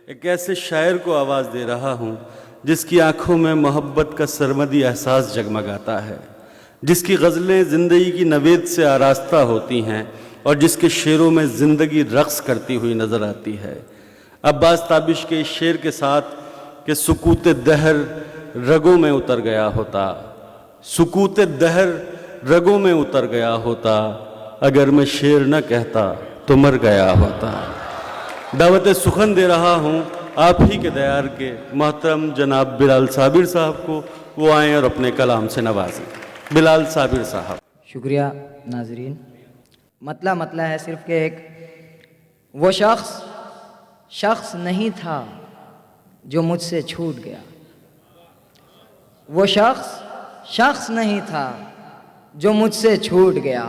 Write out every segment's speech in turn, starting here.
ایک ایسے شاعر کو آواز دے رہا ہوں جس کی آنکھوں میں محبت کا سرمدی احساس جگمگاتا ہے، جس کی غزلیں زندگی کی نوید سے آراستہ ہوتی ہیں اور جس کے شعروں میں زندگی رقص کرتی ہوئی نظر آتی ہے۔ عباس تابش کے اس شعر کے ساتھ کہ سکوت دہر رگوں میں اتر گیا ہوتا، سکوت دہر رگوں میں اتر گیا ہوتا، اگر میں شعر نہ کہتا تو مر گیا ہوتا۔ دعوت سخن دے رہا ہوں آپ ہی کے دیار کے محترم جناب بلال صابر صاحب کو، وہ آئیں اور اپنے کلام سے نوازیں۔ بلال صابر صاحب۔ شکریہ ناظرین۔ مطلع ہے صرف کہ ایک وہ شخص نہیں تھا جو مجھ سے چھوٹ گیا، وہ شخص نہیں تھا جو مجھ سے چھوٹ گیا،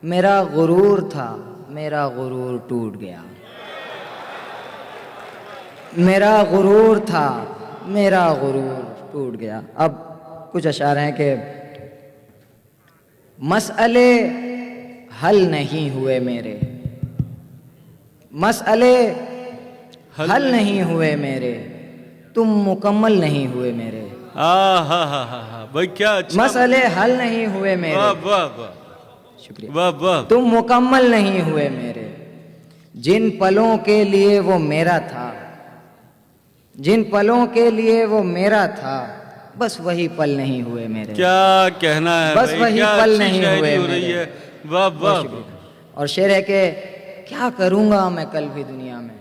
میرا غرور تھا میرا غرور ٹوٹ گیا، میرا غرور تھا میرا غرور ٹوٹ گیا۔ اب کچھ اشعار ہیں کہ مسئلے حل نہیں ہوئے میرے، مسئلے حل نہیں ہوئے میرے، تم مکمل نہیں ہوئے میرے۔ بھائی کیا اچھا، مسئلے حل نہیں ہوئے میرے، واہ واہ واہ، شکریہ، واہ واہ۔ تم مکمل نہیں ہوئے میرے، جن پلوں کے لیے وہ میرا تھا، جن پلوں کے لیے وہ میرا تھا، بس وہی پل نہیں ہوئے میرے۔ کیا کہنا ہے بس بھائی، وہی کیا پل اچھی نہیں شاعری ہوئے ہو رہی میرے۔ ہے، واہ واہ۔ اور شعر ہے کہ کیا کروں گا میں کل بھی دنیا میں،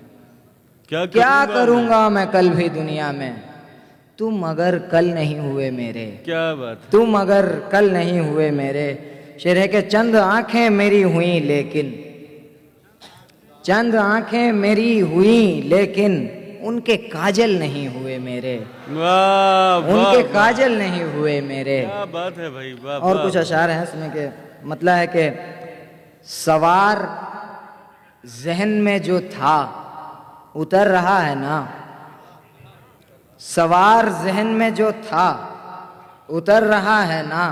کیا کروں گا میں کل بھی دنیا میں، تم اگر کل نہیں ہوئے میرے، کیا بات ہے۔ تم اگر کل نہیں ہوئے میرے۔ شعر ہے کہ چند آنکھیں میری ہوئیں لیکن، چند آنکھیں میری ہوئیں لیکن ان کے کاجل نہیں ہوئے میرے، واہ ان واہ، کے کاجل نہیں ہوئے میرے۔ کیا بات ہے بھائی، واہ اور واہ۔ کچھ اشعار ہیں اس میں کہ مطلب ہے کہ سوار ذہن میں جو تھا اتر رہا ہے نا، سوار ذہن میں جو تھا اتر رہا ہے نا،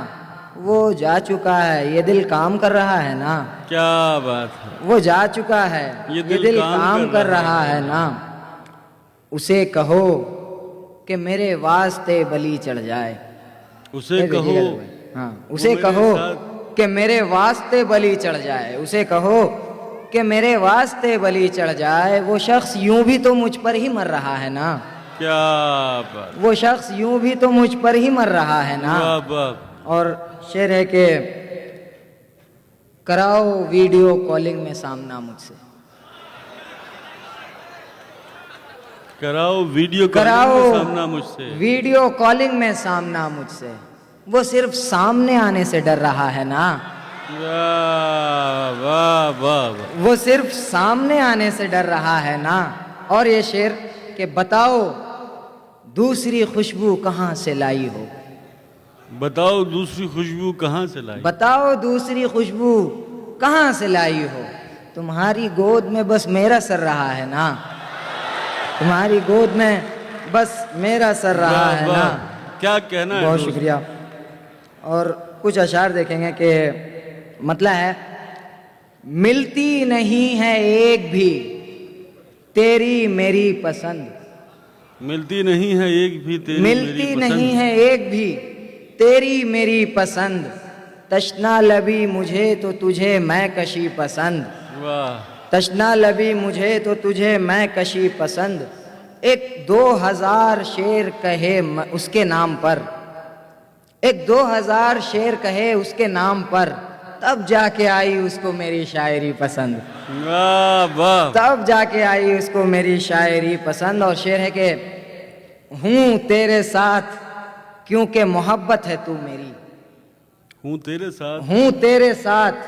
وہ جا چکا ہے یہ دل کام کر رہا ہے نا، کیا بات ہے، وہ جا چکا ہے یہ دل کام کر رہا ہے نا، اسے کہو کہ میرے واسطے بلی چڑھ جائے، اسے کہو، ہاں اسے کہو کہ میرے واسطے بلی چڑھ جائے، اسے کہو کہ میرے واسطے بلی چڑھ جائے، وہ شخص یوں بھی تو مجھ پر ہی مر رہا ہے نا، کیا بات، وہ شخص یوں بھی تو مجھ پر ہی مر رہا ہے نا۔ واہ واہ۔ اور شعر ہے کہ کراؤ ویڈیو کالنگ میں سامنا مجھ سے، کراؤ ویڈیو کراؤ کالنگ میں سامنا مجھ سے، ویڈیو کالنگ میں سامنا مجھ سے، وہ صرف سامنے آنے سے ڈر رہا ہے نا، واہ واہ واہ۔ وہ صرف سامنے آنے سے ڈر رہا ہے نا۔ اور یہ شعر کہ بتاؤ دوسری خوشبو کہاں سے لائی ہو، بتاؤ دوسری خوشبو کہاں سے لائی، بتاؤ دوسری خوشبو کہاں سے لائی ہو، تمہاری گود میں بس میرا سر رہا ہے نا، تمہاری گود میں بس میرا سر رہا ہے نا۔ کیا کہنا ہے، بہت شکریہ۔ اور کچھ اشعار دیکھیں گے کہ مطلب ہے ملتی نہیں ہے ایک بھی تیری میری پسند، ملتی نہیں ہے ایک بھی تیری ملتی نہیں ہے ایک بھی تیری میری پسند، تشنا لبی مجھے تو تجھے میں کشی پسند، واہ، تشنا لبی مجھے تو تجھے میں کشی پسند، ایک 2000 شعر کہے اس کے نام پر، ایک 2000 شعر کہے اس کے نام پر، تب جا کے آئی اس کو میری شاعری پسند، واہ واہ۔ تب جا کے آئی اس کو میری شاعری پسند۔ اور شعر ہے کہ ہوں تیرے ساتھ کیونکہ محبت ہے تو میری، ہوں تیرے ساتھ، ہوں تیرے ساتھ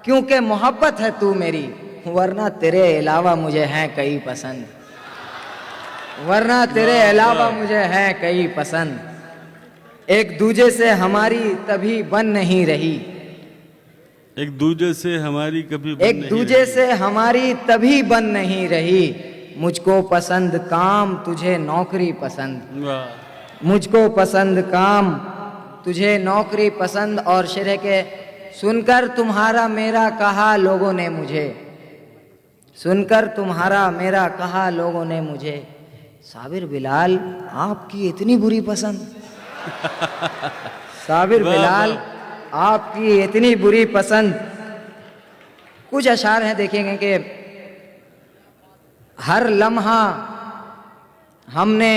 کیونکہ محبت ہے تو میری، ورنہ تیرے علاوہ مجھے ہیں کئی پسند، ورنہ تیرے علاوہ مجھے ہیں کئی پسند، ایک دوجے سے ہماری تبھی بن نہیں رہی، ایک دوجے سے ہماری کبھی بن ایک نہیں دوجے سے ہماری تبھی بن نہیں رہی، مجھ کو پسند کام تجھے نوکری پسند، رہی۔ واہ، مجھ کو پسند کام تجھے نوکری پسند۔ اور شعر ہے کہ سن کر تمہارا میرا کہا لوگوں نے مجھے، سن کر تمہارا میرا کہا لوگوں نے مجھے، صابر بلال آپ کی اتنی بری پسند، صابر بلال آپ کی اتنی بری پسند۔ کچھ اشعار ہیں، دیکھیں گے کہ ہر لمحہ ہم نے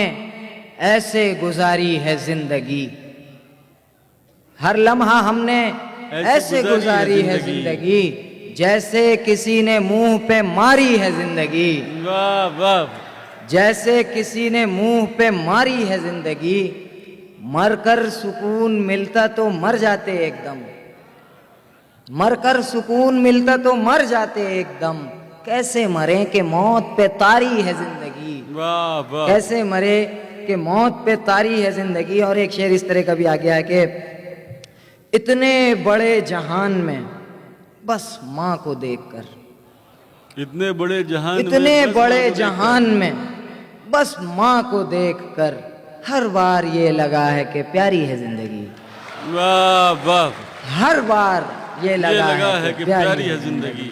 ایسے گزاری ہے زندگی، ہر لمحہ ہم نے ایسے گزاری ہے زندگی، جیسے کسی نے منہ پہ ماری ہے زندگی، واہ واہ، جیسے کسی نے منہ پہ ماری ہے زندگی، مر کر سکون ملتا تو مر جاتے ایک دم، مر کر سکون ملتا تو مر جاتے ایک دم، کیسے مریں کہ موت پہ طاری ہے زندگی، واہ واہ، کیسے مرے کہ موت پہ طاری ہے زندگی۔ اور ایک شعر اس طرح کا بھی آ گیا ہے کہ اتنے بڑے جہان میں بس ماں کو دیکھ کر، اتنے بڑے جہان میں، اتنے بس بڑے ماں کو دیکھ جہان میں بس ماں کو دیکھ کر ہر بار یہ لگا ہے کہ پیاری ہے زندگی، کر، واہ واہ، ہر بار یہ یہ لگا لگا ہے کہ پیاری ہے زندگی،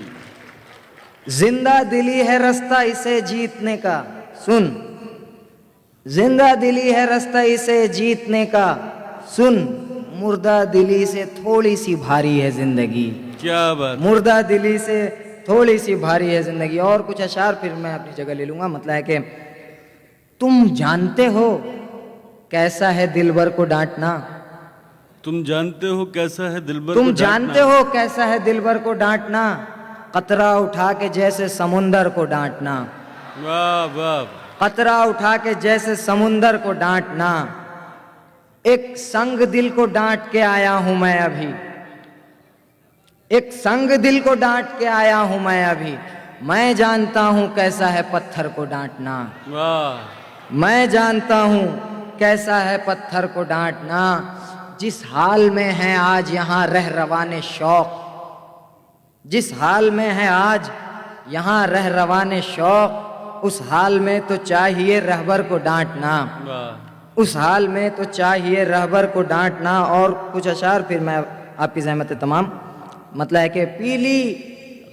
زندہ دلی ہے رستہ اسے جیتنے کا، سن، زندہ دلی ہے رستہ اسے جیتنے کا، سن، مردہ دلی سے تھوڑی سی بھاری ہے زندگی، کیا بات، مردہ دلی سے تھوڑی سی بھاری ہے زندگی۔ اور کچھ اشعار پھر میں اپنی جگہ لے لوں گا، مطلب ہے کہ تم جانتے ہو کیسا ہے دلبر کو ڈانٹنا، تم جانتے ہو کیسا ہے دلبر تم کو جانتے ہو کیسا ہے دلبر کو ڈانٹنا، قطرہ اٹھا کے جیسے سمندر کو ڈانٹنا، واہ واہ، قطرہ اٹھا کے جیسے سمندر کو ڈانٹنا، ایک سنگ دل کو ڈانٹ کے آیا ہوں میں ابھی، ایک سنگ دل کو ڈانٹ کے آیا ہوں میں ابھی، میں جانتا ہوں کیسا ہے پتھر کو ڈانٹنا، واہ، میں جانتا ہوں کیسا ہے پتھر کو ڈانٹنا، جس حال میں ہے آج یہاں رہ روان شوق، جس حال میں ہے آج یہاں رہ روان شوق، اس حال میں تو چاہیے رہبر کو ڈانٹنا، واہ، اس حال میں تو چاہیے رہبر کو ڈانٹنا۔ اور کچھ اشعار پھر میں آپ کی زحمت تمام، مطلب ہے کہ پیلی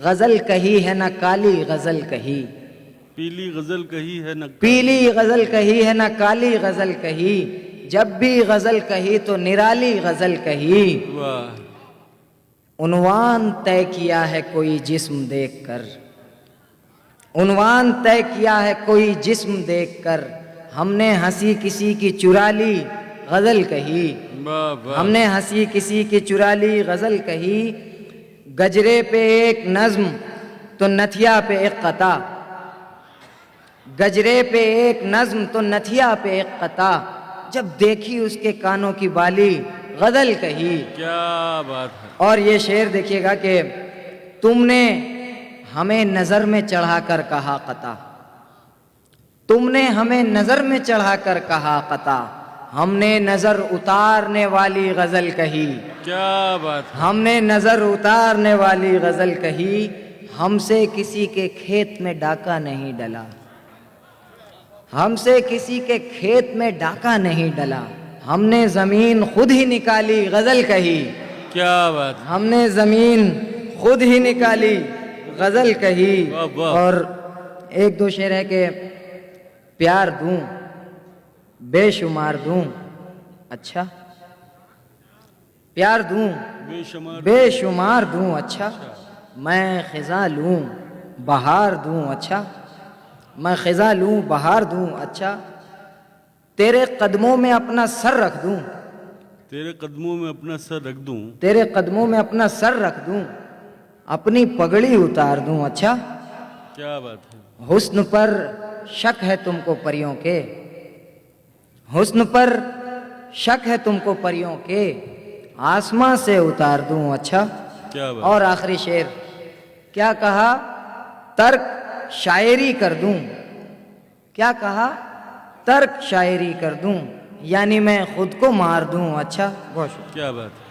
غزل کہی ہے نہ کالی غزل کہی، پیلی غزل کہی ہے نہ، پیلی غزل کہی ہے نہ کالی غزل کہی، جب بھی غزل کہی تو نرالی غزل کہی، واہ، عنوان طے کیا ہے کوئی جسم دیکھ کر، عنوان طے کیا ہے کوئی جسم دیکھ کر، ہم نے ہنسی کسی کی چرا لی غزل کہی، واہ واہ، ہم نے ہنسی کسی کی چرا لی غزل کہی، گجرے پہ ایک نظم تو نتھیا پہ ایک قطع، گجرے پہ ایک نظم تو نتھیا پہ ایک قطع، جب دیکھی اس کے کانوں کی بالی غزل کہی۔ کیا بات ہے، اور یہ شعر دیکھیے گا کہ تم نے ہمیں نظر میں چڑھا کر کہا قطع، تم نے ہمیں نظر میں چڑھا کر کہا قطع، ہم نے نظر اتارنے والی غزل کہی، کیا بات ہے، ہم نے نظر اتارنے والی غزل کہی، ہم سے کسی کے کھیت میں ڈاکہ نہیں ڈلا، ہم سے کسی کے کھیت میں ڈاکہ نہیں ڈلا، ہم نے زمین خود ہی نکالی غزل کہی، کیا بات ہے، ہم نے زمین خود ہی نکالی غزل کہی۔ واہ واہ، اور ایک دو شعر ہے کہ پیار دوں بے شمار دوں، اچھا، پیار دوں بے شمار، بے شمار دوں، اچھا، میں خزاں لوں بہار دوں، اچھا، میں خزاں لوں بہار دوں، اچھا، تیرے قدموں میں اپنا سر رکھ دوں، تیرے قدموں میں اپنا سر رکھ دوں، تیرے قدموں میں اپنا سر رکھ دوں، اپنی پگڑی اتار دوں، اچھا، کیا بات ہے، حسن پر شک ہے تم کو پریوں کے، حسن پر شک ہے تم کو پریوں کے، آسماں سے اتار دوں، اچھا۔ کیا بات، اور آخری شعر کیا کہا، ترک شاعری کر دوں، کیا کہا، ترک شاعری کر دوں، یعنی میں خود کو مار دوں، اچھا، بہت شکریہ۔ کیا بات ہے۔